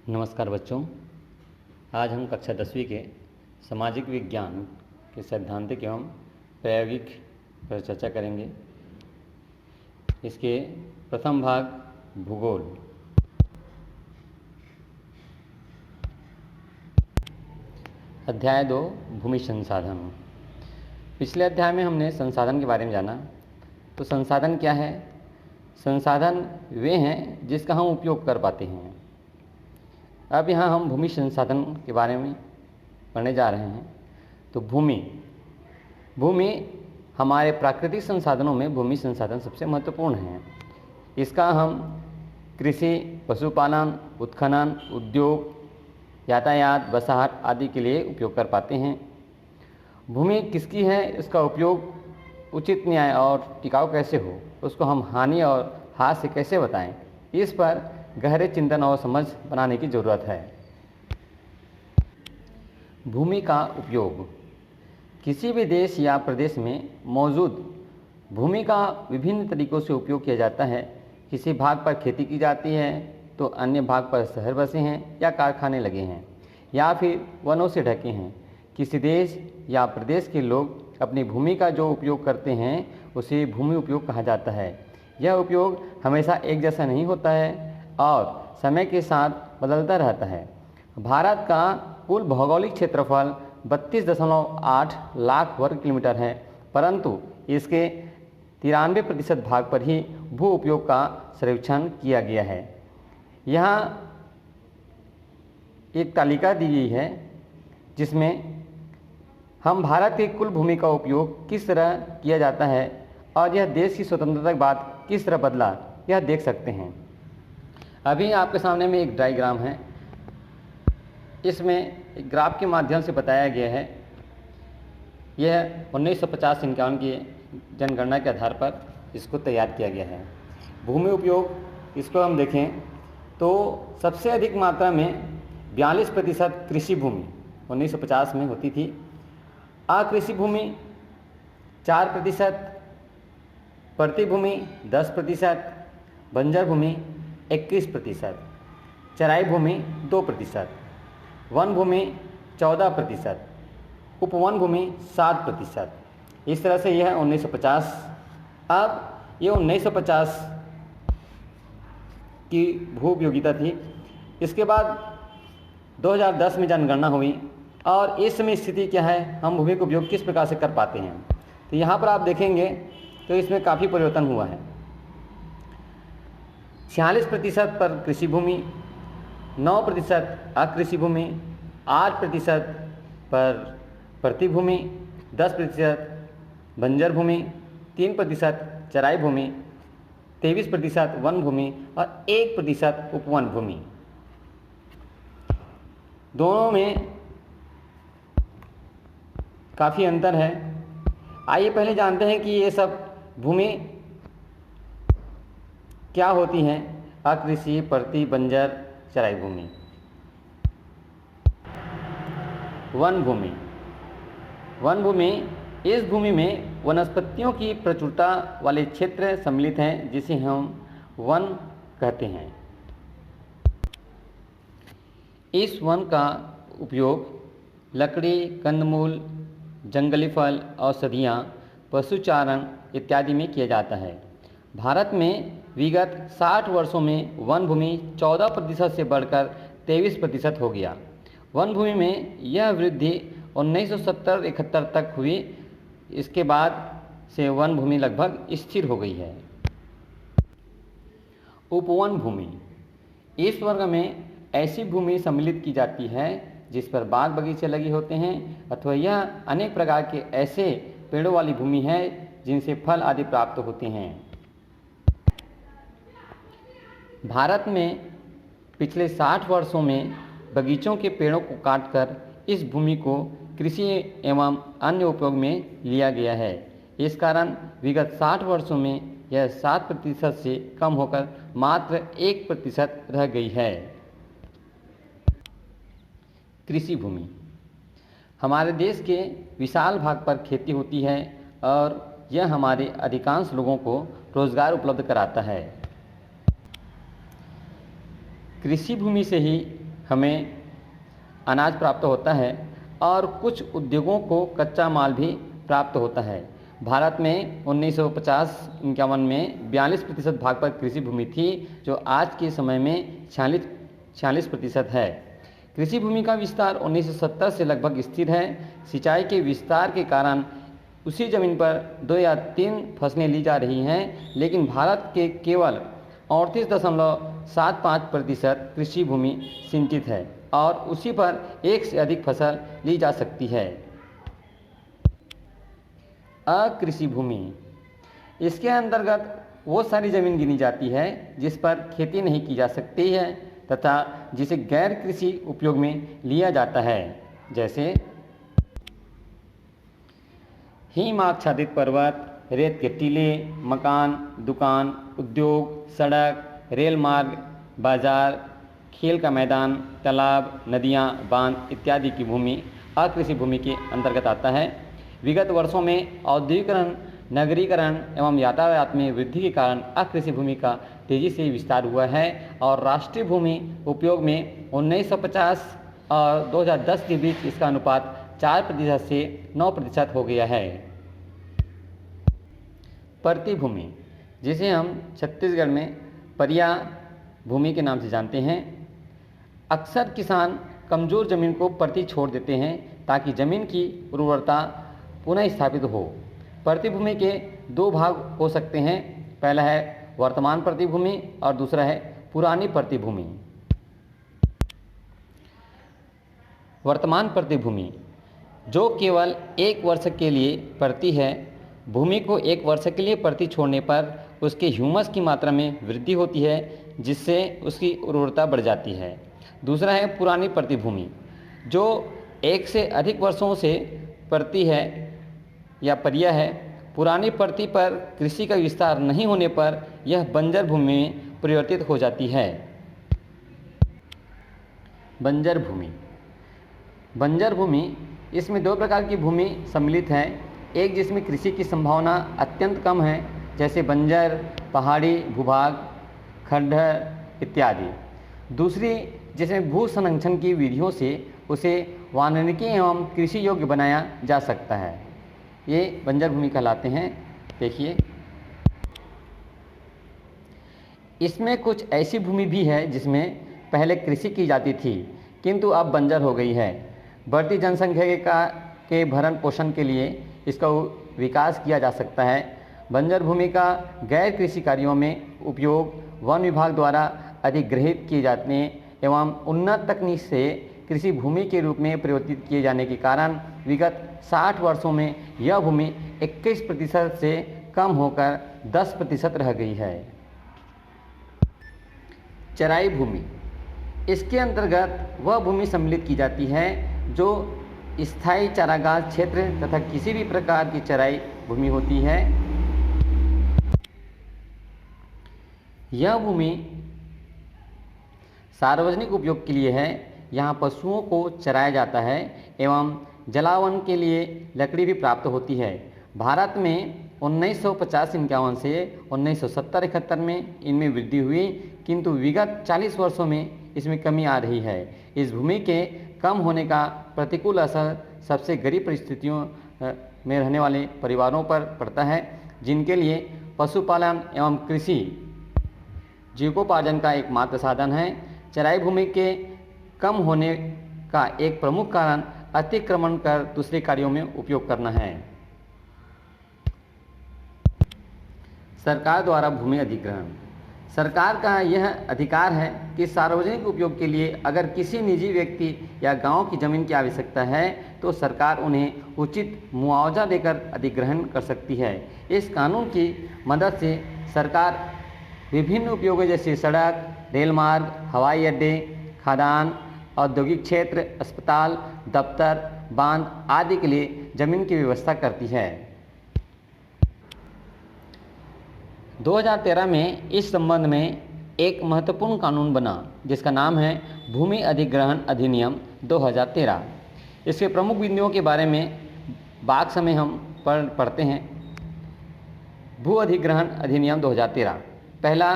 नमस्कार बच्चों। आज हम कक्षा 10वीं के सामाजिक विज्ञान के सैद्धांतिक एवं प्रायोगिक पर चर्चा करेंगे। इसके प्रथम भाग भूगोल। अध्याय 2 भूमि संसाधन। पिछले अध्याय में हमने संसाधन के बारे में जाना। तो संसाधन क्या है? संसाधन वे हैं जिसका हम उपयोग कर पाते हैं। अब यहाँ हम भूमि संसाधन के बारे में पढ़ने जा रहे हैं। तो भूमि हमारे प्राकृतिक संसाधनों में भूमि संसाधन सबसे महत्वपूर्ण है। इसका हम कृषि, पशुपालन, उत्खनन, उद्योग, यातायात, बसाहट आदि के लिए उपयोग कर पाते हैं। भूमि किसकी है, इसका उपयोग उचित न्याय और टिकाऊ कैसे हो, उसको हम हानि और हाथ से कैसे बताएं, इस पर गहरे चिंतन और समझ बनाने की ज़रूरत है। भूमि का उपयोग। किसी भी देश या प्रदेश में मौजूद भूमि का विभिन्न तरीकों से उपयोग किया जाता है। किसी भाग पर खेती की जाती है तो अन्य भाग पर शहर बसे हैं या कारखाने लगे हैं या फिर वनों से ढके हैं। किसी देश या प्रदेश के लोग अपनी भूमि का जो उपयोग करते हैं उसे भूमि उपयोग कहा जाता है। यह उपयोग हमेशा एक जैसा नहीं होता है और समय के साथ बदलता रहता है। भारत का कुल भौगोलिक क्षेत्रफल 32.8 लाख वर्ग किलोमीटर है, परंतु इसके 93% भाग पर ही भू उपयोग का सर्वेक्षण किया गया है। यहाँ एक तालिका दी गई है जिसमें हम भारत की कुल भूमि का उपयोग किस तरह किया जाता है और यह देश की स्वतंत्रता के बाद किस तरह बदला, यह देख सकते हैं। अभी आपके सामने में एक डायग्राम है। इसमें एक ग्राफ के माध्यम से बताया गया है। यह 1950-51 की जनगणना के आधार पर इसको तैयार किया गया है। भूमि उपयोग इसको हम देखें तो सबसे अधिक मात्रा में 42% कृषि भूमि 1950 में होती थी। अकृषि भूमि 4%, प्रति भूमि 10%, बंजर भूमि 21%, चराई भूमि 2%, वन भूमि 14%, उपवन भूमि 7%। इस तरह से यह 1950। अब ये 1950 की भू उपयोगिता थी। इसके बाद 2010 में जनगणना हुई और इस समय स्थिति क्या है, हम भूमि का उपयोग किस प्रकार से कर पाते हैं। तो यहाँ पर आप देखेंगे तो इसमें काफ़ी परिवर्तन हुआ है। 46% पर कृषि भूमि, 9% अकृषि भूमि, 8% पर प्रति भूमि, 10% बंजर भूमि, 3% चराई भूमि, 23% वन भूमि और 1% उपवन भूमि। दोनों में काफ़ी अंतर है। आइए पहले जानते हैं कि ये सब भूमि क्या होती हैं। अकृषि, प्रति, बंजर, चराई भूमि। वन भूमि। वन भूमि, इस भूमि में वनस्पतियों की प्रचुरता वाले क्षेत्र सम्मिलित हैं जिसे हम वन कहते हैं। इस वन का उपयोग लकड़ी, कंदमूल, जंगली फल, औषधियाँ, पशुचारण इत्यादि में किया जाता है। भारत में विगत 60 वर्षों में वन भूमि 14% से बढ़कर 23% हो गया। वन भूमि में यह वृद्धि 1970-71 तक हुई। इसके बाद से वन भूमि लगभग स्थिर हो गई है। उपवन भूमि, इस वर्ग में ऐसी भूमि सम्मिलित की जाती है जिस पर बाग बगीचे लगे होते हैं अथवा यह अनेक प्रकार के ऐसे पेड़ों वाली भूमि है जिनसे फल आदि प्राप्त होते हैं। भारत में पिछले 60 वर्षों में बगीचों के पेड़ों को काटकर इस भूमि को कृषि एवं अन्य उपयोग में लिया गया है। इस कारण विगत 60 वर्षों में यह 7% से कम होकर मात्र 1% रह गई है। कृषि भूमि, हमारे देश के विशाल भाग पर खेती होती है और यह हमारे अधिकांश लोगों को रोजगार उपलब्ध कराता है। कृषि भूमि से ही हमें अनाज प्राप्त होता है और कुछ उद्योगों को कच्चा माल भी प्राप्त होता है। भारत में 1950-51 में 42% भाग पर कृषि भूमि थी, जो आज के समय में 46% है। कृषि भूमि का विस्तार 1970 से लगभग स्थिर है। सिंचाई के विस्तार के कारण उसी जमीन पर 2 या 3 फसलें ली जा रही हैं, लेकिन भारत के केवल 38.75% कृषि भूमि सिंचित है और उसी पर एक से अधिक फसल ली जा सकती है। अकृषि भूमि, इसके अंतर्गत वो सारी ज़मीन गिनी जाती है जिस पर खेती नहीं की जा सकती है तथा जिसे गैर कृषि उपयोग में लिया जाता है, जैसे हिम आच्छादित पर्वत, रेत के टीले, मकान, दुकान, उद्योग, सड़क, रेल मार्ग, बाजार, खेल का मैदान, तालाब, नदियाँ, बांध इत्यादि की भूमि अकृषि भूमि के अंतर्गत आता है। विगत वर्षों में औद्योगिकरण, नगरीकरण एवं यातायात में वृद्धि के कारण अकृषि भूमि का तेजी से विस्तार हुआ है और राष्ट्रीय भूमि उपयोग में 1950 और 2010 के बीच इसका अनुपात 4% से 9% हो गया है। परती भूमि, जिसे हम छत्तीसगढ़ में परिया भूमि के नाम से जानते हैं। अक्सर किसान कमज़ोर ज़मीन को परती छोड़ देते हैं ताकि ज़मीन की उर्वरता पुनः स्थापित हो। परती भूमि के 2 भाग हो सकते हैं, पहला है वर्तमान परती भूमि और दूसरा है पुरानी परती भूमि। वर्तमान परती भूमि जो केवल 1 वर्ष के लिए परती है। भूमि को 1 वर्ष के लिए परती छोड़ने पर उसके ह्यूमस की मात्रा में वृद्धि होती है, जिससे उसकी उर्वरता बढ़ जाती है। दूसरा है पुरानी परती भूमि, जो 1 से अधिक वर्षों से परती है या परिया है। पुरानी परती पर कृषि का विस्तार नहीं होने पर यह बंजर भूमि में परिवर्तित हो जाती है। बंजर भूमि, बंजर भूमि, इसमें 2 प्रकार की भूमि सम्मिलित है। एक जिसमें कृषि की संभावना अत्यंत कम है, जैसे बंजर, पहाड़ी भूभाग, खंडहर इत्यादि। दूसरी जिसमें भू संरक्षण की विधियों से उसे वानिकी एवं कृषि योग्य बनाया जा सकता है, ये बंजर भूमि कहलाते हैं। देखिए, इसमें कुछ ऐसी भूमि भी है जिसमें पहले कृषि की जाती थी किंतु अब बंजर हो गई है। बढ़ती जनसंख्या के भरण पोषण के लिए इसका विकास किया जा सकता है। बंजर भूमि का गैर कृषि कार्यों में उपयोग वन विभाग द्वारा अधिग्रहित किए जाने एवं उन्नत तकनीक से कृषि भूमि के रूप में परिवर्तित किए जाने के कारण विगत 60 वर्षों में यह भूमि 21% से कम होकर 10% रह गई है। चराई भूमि, इसके अंतर्गत वह भूमि सम्मिलित की जाती है जो स्थायी चारागाह क्षेत्र तथा किसी भी प्रकार की चराई भूमि होती है। यह भूमि सार्वजनिक उपयोग के लिए है। यहाँ पशुओं को चराया जाता है एवं जलावन के लिए लकड़ी भी प्राप्त होती है। भारत में 1950-51 से 1970-71 में इनमें वृद्धि हुई, किंतु विगत 40 वर्षों में इसमें कमी आ रही है। इस भूमि के कम होने का प्रतिकूल असर सबसे गरीब परिस्थितियों में रहने वाले परिवारों पर पड़ता है, जिनके लिए पशुपालन एवं कृषि जीविकोपार्जन का एकमात्र साधन है। चराई भूमि के कम होने का एक प्रमुख कारण अतिक्रमण कर दूसरे कार्यों में उपयोग करना है। सरकार द्वारा भूमि अधिग्रहण, सरकार का यह अधिकार है कि सार्वजनिक उपयोग के लिए अगर किसी निजी व्यक्ति या गांव की जमीन की आवश्यकता है तो सरकार उन्हें उचित मुआवजा देकर अधिग्रहण कर सकती है। इस कानून की मदद से सरकार विभिन्न उपयोगों जैसे सड़क, रेल मार्ग, हवाई अड्डे, खदान, औद्योगिक क्षेत्र, अस्पताल, दफ्तर, बांध आदि के लिए जमीन की व्यवस्था करती है। 2013 में इस संबंध में एक महत्वपूर्ण कानून बना जिसका नाम है भूमि अधिग्रहण अधिनियम 2013। इसके प्रमुख बिंदुओं के बारे में बाक्स में हम पढ़ते हैं। भू अधिग्रहण अधिनियम 2013। पहला,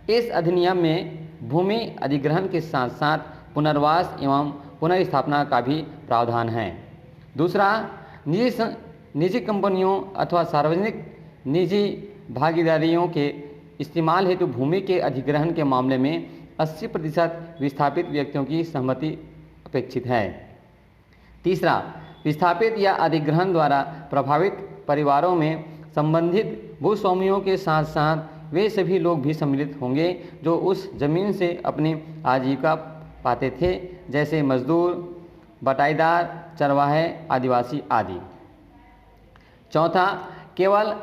इस अधिनियम में भूमि अधिग्रहण के साथ साथ पुनर्वास एवं पुनर्स्थापना का भी प्रावधान है। दूसरा, निजी कंपनियों अथवा सार्वजनिक निजी भागीदारियों के इस्तेमाल हेतु भूमि के अधिग्रहण के मामले में 80% विस्थापित व्यक्तियों की सहमति अपेक्षित है। तीसरा, विस्थापित या अधिग्रहण द्वारा प्रभावित परिवारों में संबंधित भूस्वामियों के साथ साथ वे सभी लोग भी सम्मिलित होंगे जो उस जमीन से अपनी आजीविका पाते थे, जैसे मजदूर, बटाईदार, चरवाहे, आदिवासी आदि। चौथा, केवल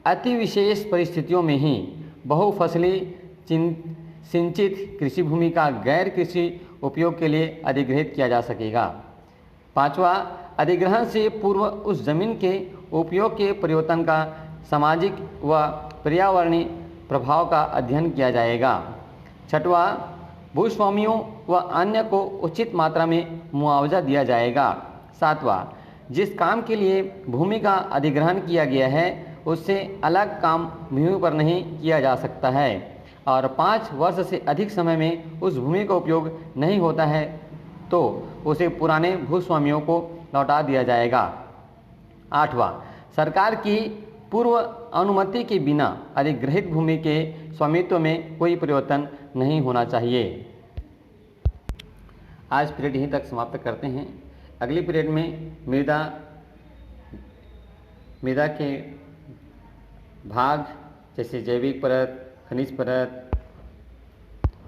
अति विशेष परिस्थितियों में ही बहुफसली सिंचित कृषि भूमि का गैर कृषि उपयोग के लिए अधिग्रहित किया जा सकेगा। पांचवा, अधिग्रहण से पूर्व उस जमीन के उपयोग के परिवर्तन का सामाजिक व पर्यावरणीय प्रभाव का अध्ययन किया जाएगा। छठवां, भूस्वामियों व अन्य को उचित मात्रा में मुआवजा दिया जाएगा। सातवां, जिस काम के लिए भूमि का अधिग्रहण किया गया है उससे अलग काम भूमि पर नहीं किया जा सकता है और 5 वर्ष से अधिक समय में उस भूमि का उपयोग नहीं होता है तो उसे पुराने भूस्वामियों को लौटा दिया जाएगा। आठवां, सरकार की पूर्व अनुमति के बिना अधिग्रहित भूमि के स्वामित्व में कोई परिवर्तन नहीं होना चाहिए। आज पीरियड यहीं तक समाप्त करते हैं। अगली पीरियड में मृदा के भाग जैसे जैविक परत, खनिज परत,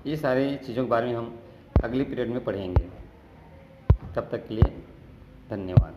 ये सारी चीज़ों के बारे में हम अगली पीरियड में पढ़ेंगे। तब तक के लिए धन्यवाद।